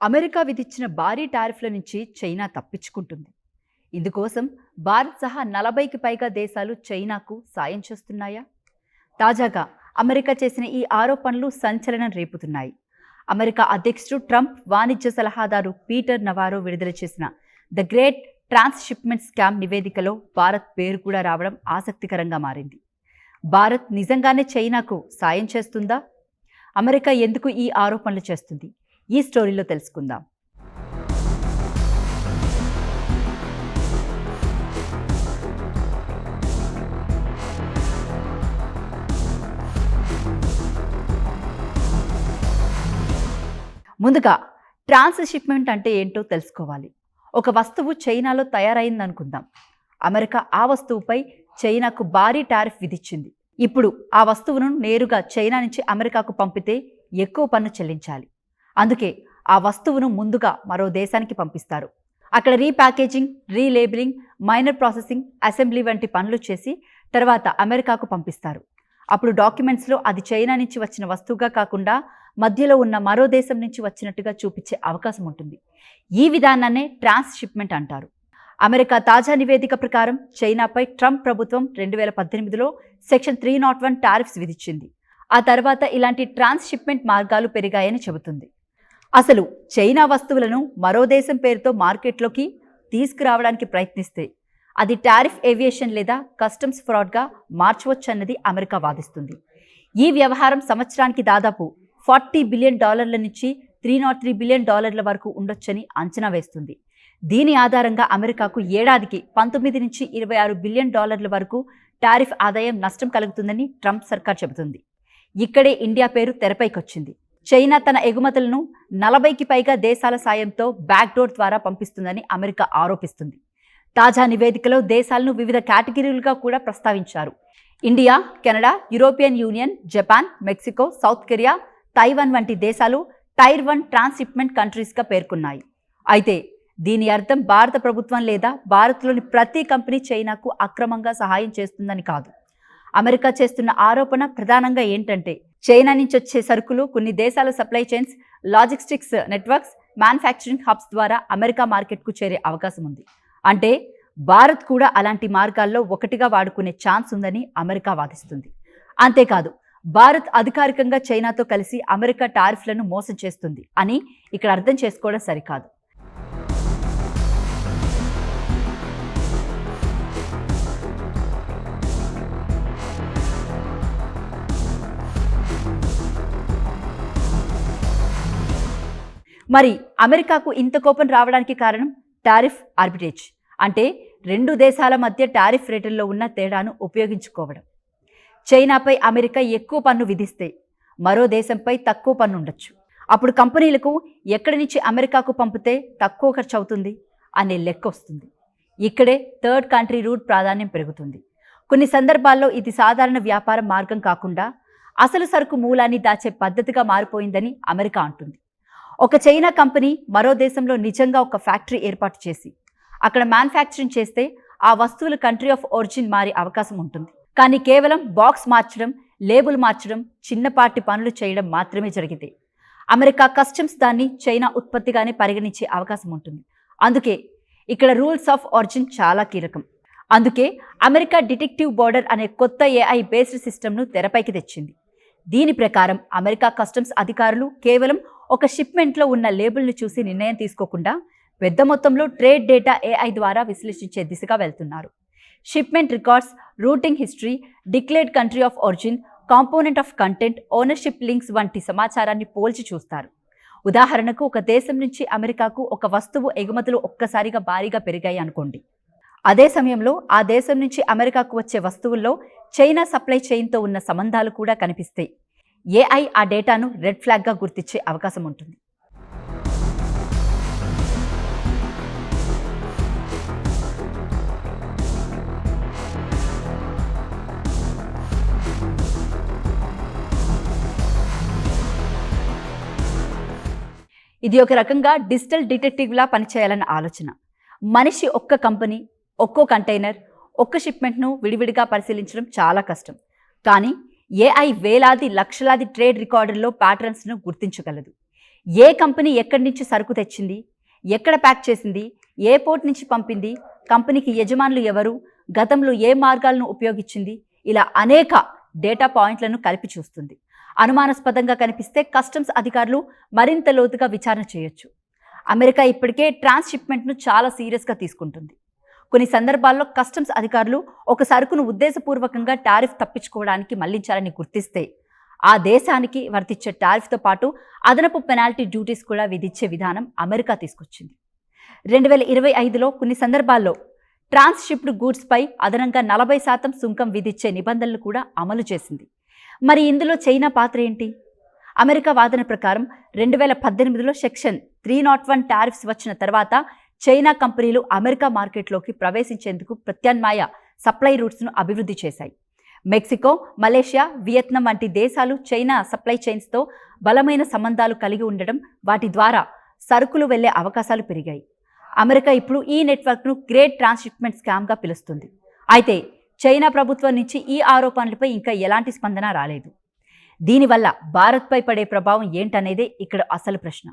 America విధించిన భారీ టారిఫ్ల నుంచి చైనా తప్పించుకుంటుంది. ఇందుకోసం భారత్ సహా 40కి పైగా దేశాలు చైనాకు సాయం చేస్తున్నాయా? తాజాగా అమెరికా చేసిన ఈ ఆరోపణలు సంచలనం రేపుతున్నాయి. అమెరికా అధ్యక్షుడు ట్రంప్ వాణిజ్య సలహాదారు పీటర్ నవారో విడుదల చేసిన ద గ్రేట్ ట్రాన్స్‌షిప్‌మెంట్ స్కామ్ నివేదికలో భారత్ పేరు కూడా రావడం ఆసక్తికరంగా మారింది. భారత్ నిజంగానే చైనాకు సాయం చేస్తుందా? అమెరికా ఎందుకు ఈ ఆరోపణలు చేస్తుంది? ఈ స్టోరీలో తెలుసుకుందాం. ముందుగా ట్రాన్స్‌షిప్‌మెంట్ అంటే ఏంటో తెలుసుకోవాలి. ఒక వస్తువు చైనాలో తయారైందనుకుందాం. అమెరికా ఆ వస్తువుపై చైనాకు భారీ టారిఫ్ విధించింది. ఇప్పుడు ఆ వస్తువును నేరుగా చైనా నుంచి అమెరికాకు పంపితే ఎక్కువ పన్ను చెల్లించాలి. అందుకే ఆ వస్తువును ముందుగా మరో దేశానికి పంపిస్తారు. అక్కడ రీప్యాకేజింగ్, రీలేబులింగ్, మైనర్ ప్రాసెసింగ్, అసెంబ్లీ వంటి పనులు చేసి తర్వాత అమెరికాకు పంపిస్తారు. అప్పుడు డాక్యుమెంట్స్లో అది చైనా నుంచి వచ్చిన వస్తువుగా కాకుండా మధ్యలో ఉన్న మరో దేశం నుంచి వచ్చినట్టుగా చూపించే అవకాశం ఉంటుంది. ఈ విధానాన్నే ట్రాన్స్‌షిప్‌మెంట్ అంటారు. అమెరికా తాజా నివేదిక ప్రకారం చైనాపై ట్రంప్ ప్రభుత్వం 2018లో సెక్షన్ 301 టారిఫ్స్ విధించింది. ఆ తర్వాత ఇలాంటి ట్రాన్స్‌షిప్‌మెంట్ మార్గాలు పెరిగాయని చెబుతుంది. అసలు చైనా వస్తువులను మరో దేశం పేరుతో మార్కెట్లోకి తీసుకురావడానికి ప్రయత్నిస్తే అది టారిఫ్ ఏవియేషన్ లేదా కస్టమ్స్ ఫ్రాడ్గా మార్చవచ్చన్నది అమెరికా వాదిస్తుంది. ఈ వ్యవహారం సంవత్సరానికి దాదాపు $40 బిలియన్ నుంచి $303 బిలియన్ వరకు ఉండొచ్చని అంచనా వేస్తుంది. దీని ఆధారంగా అమెరికాకు ఏడాదికి 19 నుంచి 26 బిలియన్ వరకు టారిఫ్ ఆదాయం నష్టం కలుగుతుందని ట్రంప్ సర్కార్ చెబుతుంది. ఇక్కడే ఇండియా పేరు తెరపైకొచ్చింది. చైనా తన ఎగుమతులను 40కి పైగా దేశాల సాయంతో బ్యాక్డోర్ ద్వారా పంపిస్తుందని అమెరికా ఆరోపిస్తుంది. తాజా నివేదికలో దేశాలను వివిధ కేటగిరీలుగా కూడా ప్రస్తావించారు. India, Canada, European union, Japan, Mexico, south Korea, Taiwan వంటి దేశాలు టైర్ 1 ట్రాన్స్‌షిప్‌మెంట్ కంట్రీస్గా పేర్కొన్నాయి. అయితే దీని అర్థం భారత ప్రభుత్వం లేదా భారత్లోని ప్రతి కంపెనీ చైనాకు అక్రమంగా సహాయం చేస్తుందని కాదు. అమెరికా చేస్తున్న ఆరోపణ ప్రధానంగా ఏంటంటే చైనా నుంచి వచ్చే సరుకులు కొన్ని దేశాల supply chains, logistics networks, manufacturing hubs ద్వారా అమెరికా మార్కెట్కు చేరే అవకాశం ఉంది. అంటే భారత్ కూడా అలాంటి మార్గాల్లో ఒకటిగా వాడుకునే ఛాన్స్ ఉందని అమెరికా వాదిస్తుంది. అంతేకాదు, భారత్ అధికారికంగా చైనాతో కలిసి అమెరికా టారిఫ్లను మోసం చేస్తుంది అని ఇక్కడ అర్థం చేసుకోవడం సరికాదు. మరి అమెరికాకు ఇంత కోపం రావడానికి కారణం టారిఫ్ ఆర్బిట్రేజ్, అంటే రెండు దేశాల మధ్య టారిఫ్ రేట్లలో ఉన్న తేడాను ఉపయోగించుకోవడం. చైనాపై అమెరికా ఎక్కువ పన్ను విధిస్తే మరో దేశంపై తక్కువ పన్ను ఉండొచ్చు. అప్పుడు కంపెనీలకు ఎక్కడి నుంచి అమెరికాకు పంపితే తక్కువ ఖర్చు అవుతుంది అనే లెక్క వస్తుంది. ఇక్కడే థర్డ్ కంట్రీ రూట్ ప్రాధాన్యం పెరుగుతుంది. కొన్ని సందర్భాల్లో ఇది సాధారణ వ్యాపార మార్గం కాకుండా అసలు సరుకు మూలాన్ని దాచే పద్ధతిగా మారిపోయిందని అమెరికా అంటుంది. ఒక చైనా కంపెనీ మరో దేశంలో నిజంగా ఒక ఫ్యాక్టరీ ఏర్పాటు చేసి అక్కడ మ్యానుఫ్యాక్చరింగ్ చేస్తే ఆ వస్తువుల కంట్రీ ఆఫ్ ఒరిజిన్ మారే అవకాశం ఉంటుంది. కానీ కేవలం బాక్స్ మార్చడం, లేబుల్ మార్చడం, చిన్నపాటి పనులు చేయడం మాత్రమే జరిగితే అమెరికా కస్టమ్స్ దాన్ని చైనా ఉత్పత్తిగానే పరిగణించే అవకాశం ఉంటుంది. అందుకే ఇక్కడ రూల్స్ ఆఫ్ ఒరిజిన్ చాలా కీలకం. అందుకే అమెరికా డిటెక్టివ్ బోర్డర్ అనే కొత్త AI బేస్డ్ సిస్టమ్ను తెరపైకి తెచ్చింది. దీని ప్రకారం అమెరికా కస్టమ్స్ అధికారులు కేవలం ఒక షిప్మెంట్లో ఉన్న లేబుల్ను చూసి నిర్ణయం తీసుకోకుండా పెద్ద మొత్తంలో ట్రేడ్ డేటా AI ద్వారా విశ్లేషించే దిశగా వెళ్తున్నారు. Shipment records, routing history, declared country of origin, component of content, ownership links వంటి సమాచారాన్ని పోల్చి చూస్తారు. ఉదాహరణకు, ఒక దేశం నుంచి అమెరికాకు ఒక వస్తువు ఎగుమతులు ఒక్కసారిగా భారీగా పెరిగాయి అనుకోండి. అదే సమయంలో ఆ దేశం నుంచి అమెరికాకు వచ్చే వస్తువుల్లో చైనా సప్లై చైన్తో ఉన్న సంబంధాలు కూడా కనిపిస్తాయి. AI ఆ డేటాను రెడ్ ఫ్లాగ్గా గుర్తించే అవకాశం ఉంటుంది. ఇది ఒక రకంగా డిజిటల్ డిటెక్టివ్లా పనిచేయాలన్న ఆలోచన. మనిషి ఒక్క కంపెనీ, ఒక్కో కంటైనర్, ఒక్క షిప్మెంట్ను విడివిడిగా పరిశీలించడం చాలా కష్టం. కానీ AI వేలాది లక్షలాది ట్రేడ్ రికార్డుల్లో ప్యాటర్న్స్ను గుర్తించగలదు. ఏ కంపెనీ ఎక్కడి నుంచి సరుకు తెచ్చింది, ఎక్కడ ప్యాక్ చేసింది, ఏ పోర్ట్ నుంచి పంపింది, కంపెనీకి యజమానులు ఎవరు, గతంలో ఏ మార్గాలను ఉపయోగించింది, ఇలా అనేక డేటా పాయింట్లను కలిపి చూస్తుంది. అనుమానాస్పదంగా కనిపిస్తే కస్టమ్స్ అధికారులు మరింత లోతుగా విచారణ చేయొచ్చు. అమెరికా ఇప్పటికే ట్రాన్స్‌షిప్‌మెంట్‌ను చాలా సీరియస్‌గా తీసుకుంటుంది. కొన్ని సందర్భాల్లో కస్టమ్స్ అధికారులు ఒక సరుకును ఉద్దేశపూర్వకంగా టారిఫ్ తప్పించుకోవడానికి మళ్లించాలని గుర్తిస్తే ఆ దేశానికి వర్తించే టారిఫ్తో పాటు అదనపు పెనాల్టీ డ్యూటీస్ కూడా విధించే విధానం అమెరికా తీసుకొచ్చింది. 2025లో కొన్ని సందర్భాల్లో ట్రాన్స్‌షిప్డ్ గూడ్స్పై అదనంగా 40% సుంకం విధించే నిబంధనలు కూడా అమలు చేసింది. మరి ఇందులో చైనా పాత్ర ఏంటి? అమెరికా వాదన ప్రకారం 2018లో సెక్షన్ 301 టారిఫ్స్ వచ్చిన తర్వాత చైనా కంపెనీలు అమెరికా మార్కెట్లోకి ప్రవేశించేందుకు ప్రత్యామ్నాయ సప్లై రూట్స్ను అభివృద్ధి చేశాయి. మెక్సికో, మలేషియా, వియత్నాం వంటి దేశాలు చైనా సప్లై చైన్స్తో బలమైన సంబంధాలు కలిగి ఉండడం, వాటి ద్వారా సరుకులు వెళ్లే అవకాశాలు పెరిగాయి. అమెరికా ఇప్పుడు ఈ నెట్వర్క్ను గ్రేట్ ట్రాన్స్‌షిప్‌మెంట్ స్కామ్గా పిలుస్తుంది. అయితే చైనా ప్రభుత్వం నుంచి ఈ ఆరోపణలపై ఇంకా ఎలాంటి స్పందన రాలేదు. దీనివల్ల భారత్పై పడే ప్రభావం ఏంటనేదే ఇక్కడ అసలు ప్రశ్న.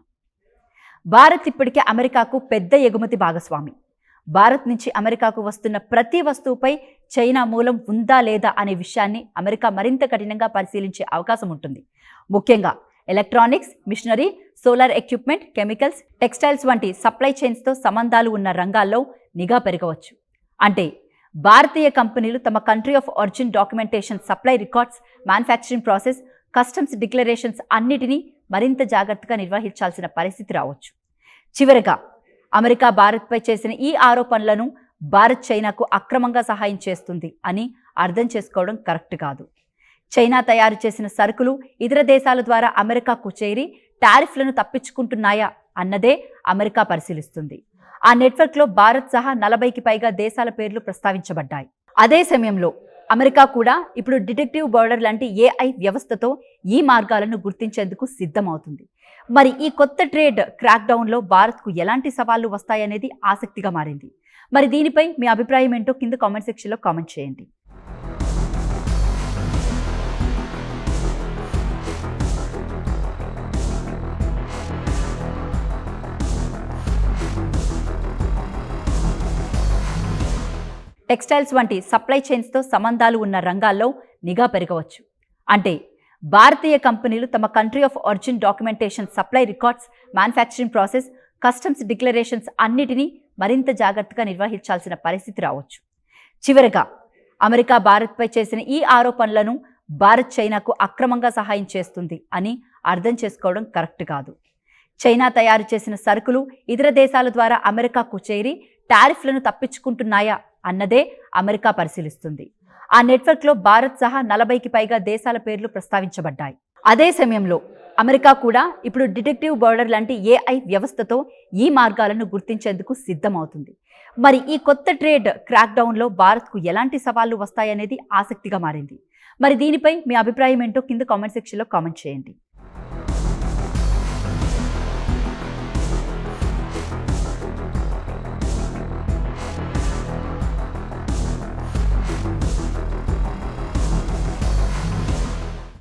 భారత్ ఇప్పటికే అమెరికాకు పెద్ద ఎగుమతి భాగస్వామి. భారత్ నుంచి అమెరికాకు వస్తున్న ప్రతి వస్తువుపై చైనా మూలం ఉందా లేదా అనే విషయాన్ని అమెరికా మరింత కఠినంగా పరిశీలించే అవకాశం ఉంటుంది. ముఖ్యంగా electronics, machinery, solar equipment, chemicals, textiles వంటి సప్లై చైన్స్తో సంబంధాలు ఉన్న రంగాల్లో నిఘా పెరగవచ్చు. అంటే భారతీయ కంపెనీలు తమ country of origin documentation, supply records, manufacturing process, customs declarations అన్నిటినీ మరింత జాగ్రత్తగా నిర్వహించాల్సిన పరిస్థితి రావచ్చు. చివరగా అమెరికా భారత్పై చేసిన ఈ ఆరోపణలను భారత్ చైనాకు అక్రమంగా సహాయం చేస్తుంది అని అర్థం చేసుకోవడం కరెక్ట్ కాదు. చైనా తయారు చేసిన సరుకులు ఇతర దేశాల ద్వారా అమెరికాకు చేరి టారిఫ్లను తప్పించుకుంటున్నాయా అన్నదే అమెరికా పరిశీలిస్తుంది. ఆ నెట్వర్క్లో భారత్ సహా 40కి పైగా దేశాల పేర్లు ప్రస్తావించబడ్డాయి. అదే సమయంలో అమెరికా కూడా ఇప్పుడు డిటెక్టివ్ బోర్డర్ లాంటి AI వ్యవస్థతో ఈ మార్గాలను గుర్తించేందుకు సిద్ధమవుతుంది. మరి ఈ కొత్త ట్రేడ్ క్రాక్డౌన్లో భారత్కు ఎలాంటి సవాళ్లు వస్తాయనేది ఆసక్తిగా మారింది. మరి దీనిపై మీ అభిప్రాయం ఏంటో కింద కామెంట్ సెక్షన్లో కామెంట్ చేయండి. టెక్స్టైల్స్ వంటి సప్లై చైన్స్తో సంబంధాలు ఉన్న రంగాల్లో నిఘా పెరగవచ్చు. అంటే భారతీయ కంపెనీలు తమ country of origin documentation, supply records, manufacturing process, customs declarations అన్నిటినీ మరింత జాగ్రత్తగా నిర్వహించాల్సిన పరిస్థితి రావచ్చు. చివరగా అమెరికా భారత్పై చేసిన ఈ ఆరోపణలను భారత్ చైనాకు అక్రమంగా సహాయం చేస్తుంది అని అర్థం చేసుకోవడం కరెక్ట్ కాదు. చైనా తయారు చేసిన సరుకులు ఇతర దేశాల ద్వారా అమెరికాకు చేరి టారిఫ్లను తప్పించుకుంటున్నాయా అన్నదే అమెరికా పరిశీలిస్తుంది. ఆ నెట్వర్క్లో భారత్ సహా 40కి పైగా దేశాల పేర్లు ప్రస్తావించబడ్డాయి. అదే సమయంలో అమెరికా కూడా ఇప్పుడు డిటెక్టివ్ బోర్డర్ లాంటి AI వ్యవస్థతో ఈ మార్గాలను గుర్తించేందుకు సిద్ధమవుతుంది. మరి ఈ కొత్త ట్రేడ్ క్రాక్డౌన్లో భారత్కు ఎలాంటి సవాళ్లు వస్తాయనేది ఆసక్తిగా మారింది. మరి దీనిపై మీ అభిప్రాయం ఏంటో కింద కామెంట్ సెక్షన్లో కామెంట్ చేయండి.